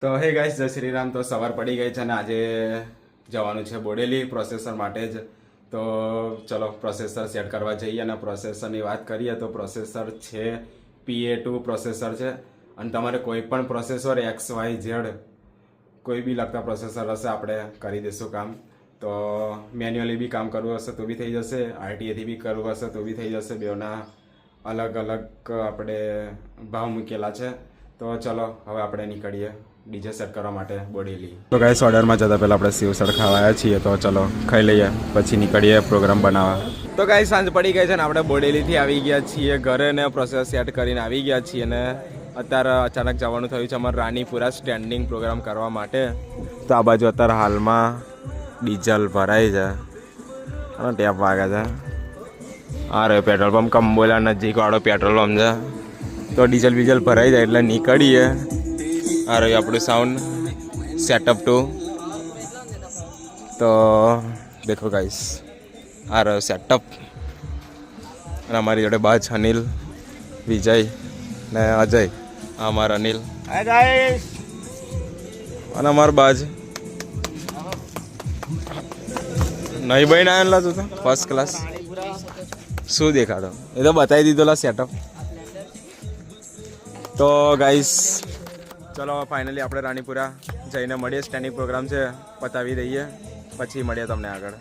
તો હે ગાઈસ, જય શ્રી રામ. તો સવાર પડી ગઈ છે અને આજે જવાનું છે બોડેલી પ્રોસેસર માટે જ. તો ચલો પ્રોસેસર સેટ કરવા જઈએ. અને પ્રોસેસરની વાત કરીએ તો પ્રોસેસર છે PA2 પ્રોસેસર છે. અને તમારે કોઈ પણ પ્રોસેસર XYZ કોઈ બી લગતા પ્રોસેસર હશે આપણે કરી દઈશું કામ. તો મેન્યુઅલી બી કામ કરવું હશે તો બી થઈ જશે, RTAથી બી કરવું હશે તો બી થઈ જશે. બેઓના અલગ અલગ આપણે ભાવ મૂકેલા છે. તો ચલો હવે આપણે નીકળીએ ડીજે સેટ કરવા માટે બોડેલી. તો ગાઈસ, ઓર્ડરમાં જતા પહેલાં આપણે સેવસળ ખાવા આવ્યા છીએ. તો ચલો ખાઈ લઈએ પછી નીકળીએ પ્રોગ્રામ બનાવવા. તો ગાઈસ, સાંજ પડી ગઈ છે ને આપણે બોડેલીથી આવી ગયા છીએ ઘરે ને પ્રોસેસ સેટ કરીને આવી ગયા છીએ. અને અત્યારે અચાનક જવાનું થયું છે અમારે રાનીપુરા સ્ટેન્ડિંગ પ્રોગ્રામ કરવા માટે. તો આ બાજુ અત્યારે હાલમાં ડીઝલ ભરાય છે અને ટેપ વાગે છે. આ રહ્યો પેટ્રોલ પંપ, કંબોલા નજીકવાળો પેટ્રોલ પંપ છે. તો ડીઝલ બીઝલ ભરાઈ જાય એટલે નીકળીએ. આ રહ્યું આપણું સાઉન્ડ સેટઅપ ટુ. તો દેખો ગાઈસ, આ રહ્યો સેટઅપ. અને અમારી જોડે બાજ અનિલ, વિજય ને અજય. આ અમારા અનિલ અને અમારો બાજ નહીં ભાઈ ના આવેલા તું તો ફર્સ્ટ ક્લાસ. શું દેખાડો એ તો બતાવી દીધો સેટઅપ. તો ગાઈસ ચલો ફાઇનલી આપણે રાનીપુરા જઈને મળીએ. સ્ટેન્ડિંગ પ્રોગ્રામ છે, પતાવી દઈએ પછી મળીએ તમને આગળ.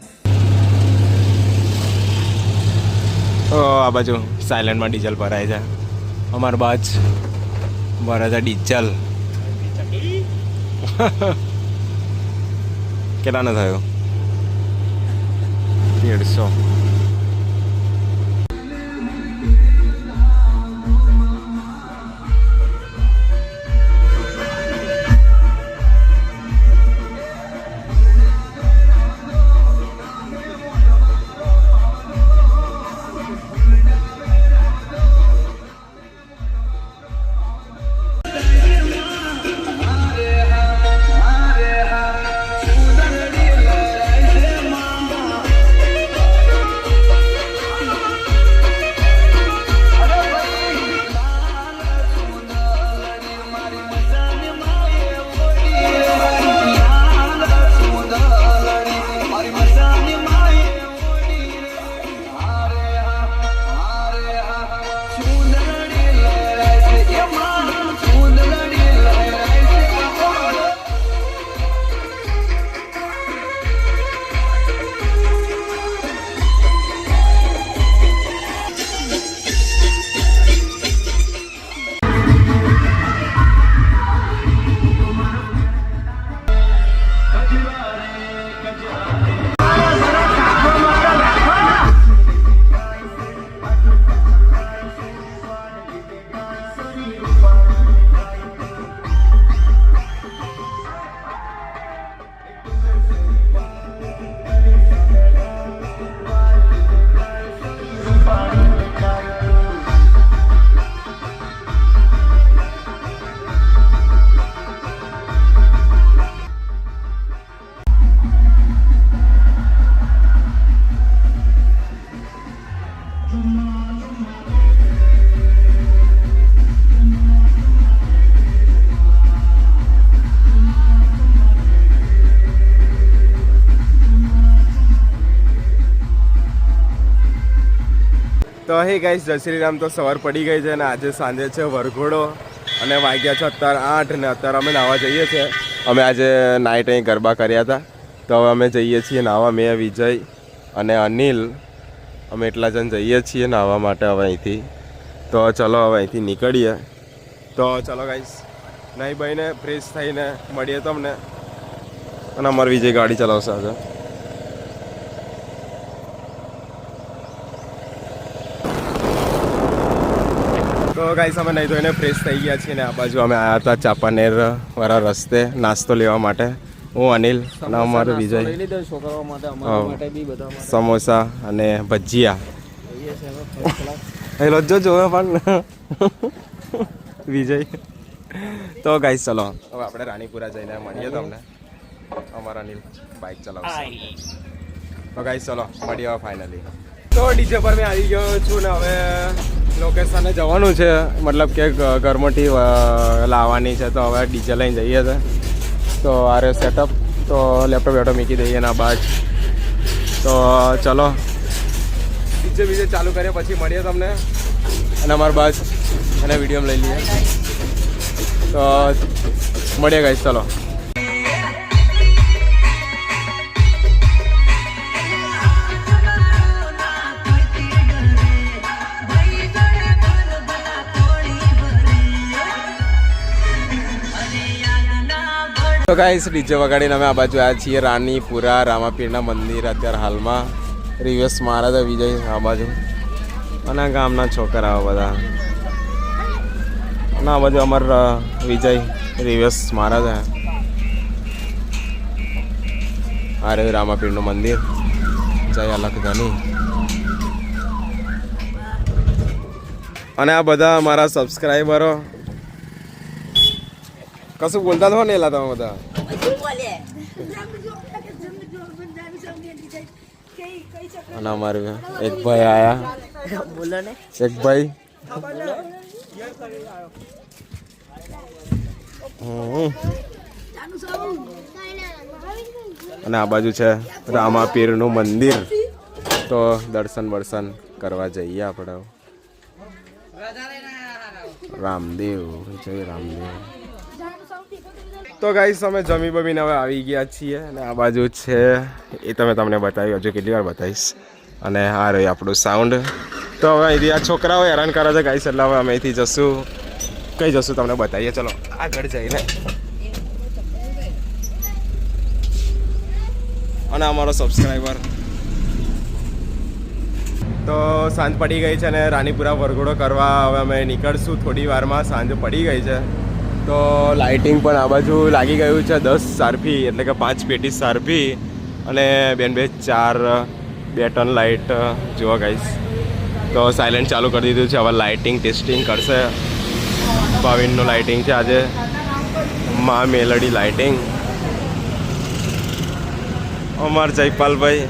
તો આ બાજુ સાયલેન્ટમાં ડીઝલ ભરાય છે. અમારા બાજ ભરાય છે ડીઝલ. કેટલાનો થયો? 150. તો હે ગાઈસ, જય શ્રી રામ. તો સવાર પડી ગઈ છે અને આજે સાંજે છે વરઘોડો અને વાગ્યા છે અત્યારે 8 ને અત્યારે અમે નાહવા જઈએ છીએ. અમે આજે નાઇટ અહીં ગરબા કર્યા હતા. તો હવે અમે જઈએ છીએ નાહવા. મેં, વિજય અને અનિલ અમે એટલા જણ જઈએ છીએ નાહવા માટે હવે અહીંથી. તો ચલો હવે અહીંથી નીકળીએ. તો ચલો ગાઈસ, નહીં ભાઈને ફ્રેશ થઈને મળીએ તમને. અને અમારો વિજય ગાડી ચલાવશે આજે. તો ગાઈસ, અમે નહીં ધોઈને ફ્રેશ થઈ ગયા છીએ ને આ બાજુ અમે આવ્યા હતા ચાંપાનેર વાળા રસ્તે નાસ્તો લેવા માટે. હું અનિલ અને અમારો વિજય. સમોસા અને ભજીયા એ લજ્જો જોવે પણ વિજય. તો ગાઈસ ચલો હવે આપણે રાનીપુરા જઈને મળીએ તમને. અમારા અનિલ બાઇક ચલાવશે. તો ગાઈસ ચલો મળીએ હવે ફાઇનલી. તો ડીજે પર મેં આવી ગયો છું ને હવે લોકેશને જવાનું છે, મતલબ કે ગરમોટી લાવવાની છે, તો હવે ડીજે લઈને જઈએ છે. તો આ રહ્યો સેટઅપ, તો લેપટોપ વેટો મૂકી દઈએ એના બાદ. તો ચલો બીજે ચાલુ કરીએ, પછી મળીએ તમને અને અમારા બાદ અને વિડીયો લઈ લઈએ. તો મળીએ ગાઈસ, ચલો. તો ગાઈસ ડીજે વગાડીને અમે આ બાજુ આવ્યા છીએ રાનીપુરા રામાપીરના મંદિર. અત્યારે હાલમાં રિવેશ મહારાજ વિજય આ બાજુ અને ગામના છોકરાઓ બધા અને આ બાજુ અમાર વિજય રિવેશ મહારાજ. આ રહ્યું રામાપીરનું મંદિર, જય અલખ ધની. અને આ બધા મારા સબસ્ક્રાઈબરો કશું બોલતા તો નહીં તમે બધા. અને અમારું એક ભાઈ આયા, એક ભાઈ અને આ બાજુ છે રામાપીરનું મંદિર. તો દર્શન બર્શન કરવા જઈએ આપણે. રામદેવ, જય રામદેવ. તો ગાઈસ અમે જમી બમીને હવે આવી ગયા છીએ અને આ બાજુ છે એ તમને બતાવ્યું, હજુ કેટલી વાર બતાવીશ. અને આ રહ્યું આપણું સાઉન્ડ. તો હવે અહીંથી આ છોકરાઓ હેરાન કરે છે ગાઈસ, એટલે હવે અમે અહીંથી જશું, કઈ જશું તમને બતાવીએ. ચલો આગળ જઈને. અને અમારો સબસ્ક્રાઈબર. તો સાંજ પડી ગઈ છે અને રાનીપુરા વરઘોડો કરવા હવે અમે નીકળશું થોડી વારમાં. સાંજ પડી ગઈ છે, તો લાઇટિંગ પણ આ બાજુ લાગી ગયું છે. 10 સારફી એટલે કે 5 પેટી સારફી અને 4 ટન લાઇટ જુઓ ગાઈસ. તો સાયલેન્ટ ચાલુ કરી દીધું છે. હવે લાઇટિંગ ટેસ્ટિંગ કરશે. ભાવિનનું લાઇટિંગ છે આજે, મા મેલડી લાઇટિંગ. અમાર જયપાલભાઈ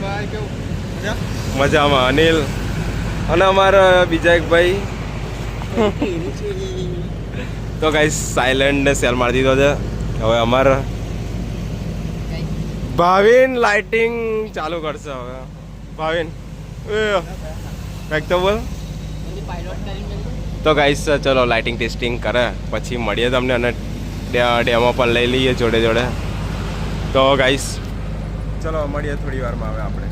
મજામાં, અનિલ અને અમારા બીજા એક ભાઈ. તો ગાઈસ સાયલેન્ટ ને સેલ મારી દીધો છે. હવે અમારા ભાવિન લાઇટિંગ ચાલુ કરશે. હવે ભાવિન કંઈક તો બોલ. તો ગાઈસ ચલો લાઇટિંગ ટેસ્ટિંગ કરે પછી મળીએ તમને અને ડેમો પણ લઈ લઈએ જોડે જોડે. તો ગાઈસ ચલો મળીએ થોડી વારમાં હવે આપણે.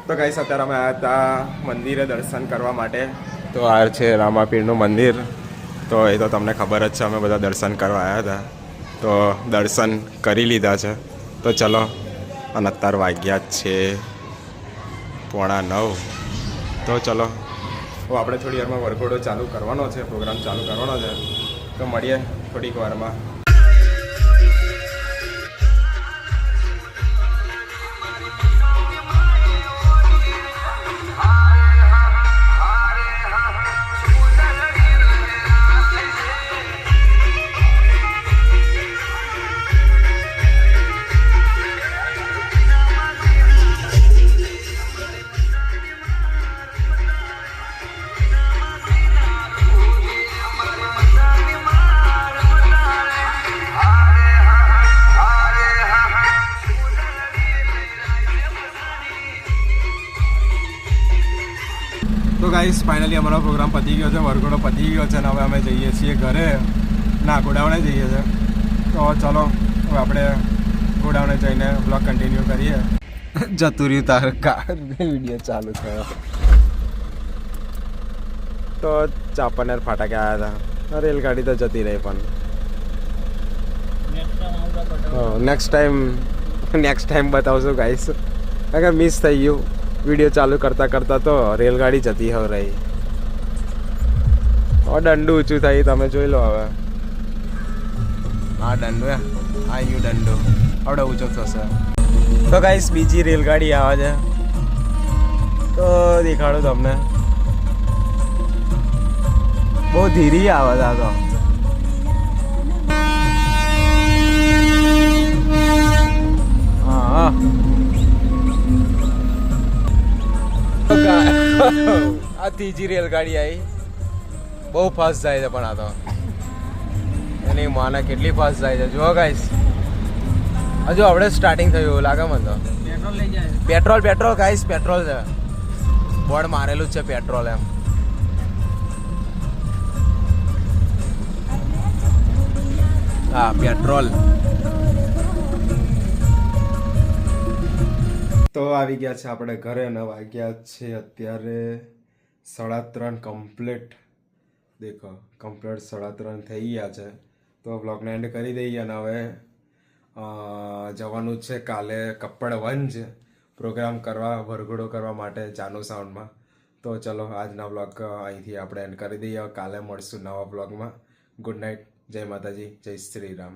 તો ગાઈસ અત્યારે અમે આવ્યા હતા મંદિરે દર્શન કરવા માટે. તો આ છે રામાપીરનું મંદિર. તો એ તો તમને ખબર જ છે, અમે બધા દર્શન કરવા આવ્યા હતા. તો દર્શન કરી લીધા છે. તો ચલો, અને અત્યારે વાગ્યા જ છે 8:45. તો ચલો હવે આપણે થોડી વારમાં વરઘોડો ચાલુ કરવાનો છે, પ્રોગ્રામ ચાલુ કરવાનો છે. તો મળીએ થોડીક વારમાં. તો ગાઈસ ફાઇનલી અમારો પ્રોગ્રામ પતી ગયો છે, વરઘોડો પતી ગયો છે અને હવે અમે જઈએ છીએ ઘરે. ના, ગોડાઉને જઈએ છીએ. તો ચલો હવે આપણે ગોડાઉને જઈને બ્લોગ કન્ટિન્યુ કરીએ. જતું રહ્યું તાર વિડીયો ચાલુ થયો. તો ચાંપાનેર ફાટકે આવ્યા હતા. રેલગાડી તો જતી રહી, પણ નેક્સ્ટ ટાઈમ બતાવશું ગાઈસ, કારણ કે મિસ થઈ ગયું. વિડીયો ચાલુ કરતાં તો રેલગાડી જતી હવે રહી. દંડુ ઊંચું થઈ, તમે જોઈ લો. હવે આ દંડુ આ ગયું દંડુ આવડે ઊંચો થશે. તો ગાઈસ બીજી રેલગાડી આવે છે, તો દેખાડું તમને. બહુ ધીરી આવે છે આ તો. હા આ ત્રીજી રેલગાડી આવી, બહુ ફાસ્ટ જાય છે પણ આ તો એની માને કેટલી ફાસ્ટ જાય છે જુઓ ગાઈસ. હજુ આપણે સ્ટાર્ટિંગ થયું એવું લાગે મને તો. પેટ્રોલ લઈ જાય. પેટ્રોલ ગાઈસ, પેટ્રોલ છે, બોર્ડ મારેલું જ છે પેટ્રોલ એમ. હા પેટ્રોલ. તો આવી ગયા છે આપણે ઘરે અને વાગ્યા છે અત્યારે 3:30 કમ્પ્લીટ. દેખો કમ્પ્લીટ 3:30 થઈ ગયા છે. તો બ્લોગને એન્ડ કરી દઈએ અને હવે જવાનું છે કાલે કપડવંજ પ્રોગ્રામ કરવા, વરઘોડો કરવા માટે જાનુ સાઉન્ડમાં. તો ચલો આજના બ્લોગ અહીંથી આપણે એન્ડ કરી દઈએ. કાલે મળશું નવા બ્લોગમાં. ગુડ નાઇટ, જય માતાજી, જય શ્રી રામ.